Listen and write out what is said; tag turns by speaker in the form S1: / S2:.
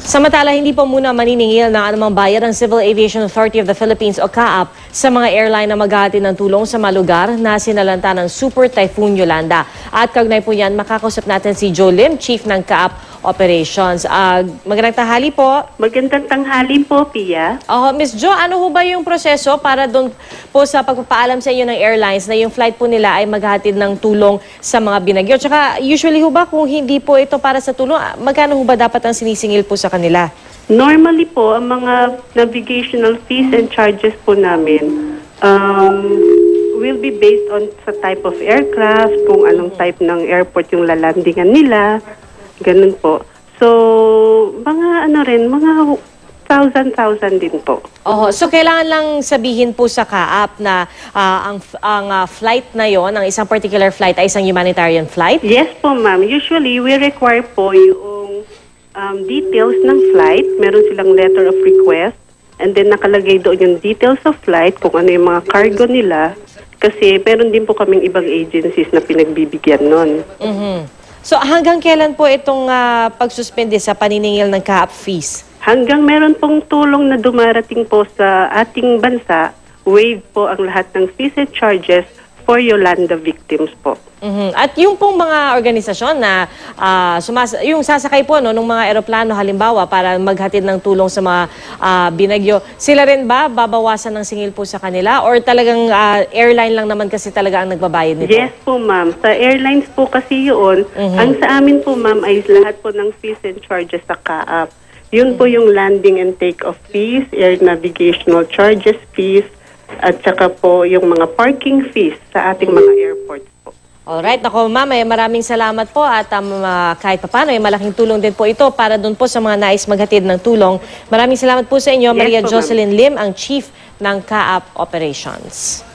S1: Samantala, hindi po muna maniningil ng anumang bayad ng Civil Aviation Authority of the Philippines o CAAP sa mga airline na maghahatid ng tulong sa mga lugar na sinalanta ng Super Typhoon Yolanda. At kaugnay po yan, makakausap natin si Joe Lim, Chief ng CAAP Operations. Magandang tanghali po.
S2: Magandang tanghali po, Pia.
S1: Miss Jo, ano ho ba yung proseso para doon po sa pagpapaalam sa inyo ng airlines na yung flight po nila ay maghahatid ng tulong sa mga binagyo? Tsaka usually ho ba kung hindi po ito para sa tulong, magkano ho ba dapat ang sinisingil po sa kanila?
S2: Normally po, ang mga navigational fees and charges po namin will be based on sa type of aircraft, kung anong type ng airport yung lalandingan nila, ganun po. So, mga mga 1,000 din po.
S1: So kailangan lang sabihin po sa CAAP na ang flight na yon, ang isang particular flight ay isang humanitarian flight?
S2: Yes po, ma'am. Usually, we require po yung details ng flight. Meron silang letter of request. And then nakalagay doon yung details of flight, kung ano yung mga cargo nila. Kasi meron din po kaming ibang agencies na pinagbibigyan nun.
S1: So hanggang kailan po itong pagsuspende sa paniningil ng CAAP fees?
S2: Hanggang meron pong tulong na dumarating po sa ating bansa, waive po ang lahat ng fees and charges for Yolanda victims po.
S1: At yung pong mga organisasyon na yung sasakay po ng mga eroplano halimbawa para maghatid ng tulong sa mga binagyo, sila rin ba babawasan ng singil po sa kanila or talagang airline lang naman kasi talaga ang nagbabayad nito?
S2: Yes po, ma'am. Sa airlines po kasi yun, ang sa amin po, ma'am, ay lahat po ng fees and charges sa CAAP. Yun po yung landing and take-off fees, air navigational charges fees, at saka po yung mga parking fees sa ating mga airports po.
S1: Alright, ako ma'am, maraming salamat po at kahit paano malaking tulong din po ito para doon po sa mga nais maghatid ng tulong. Maraming salamat po sa inyo,
S2: Yes,
S1: Maria
S2: po,
S1: Jocelyn Lim, ang Chief ng CAAP Operations.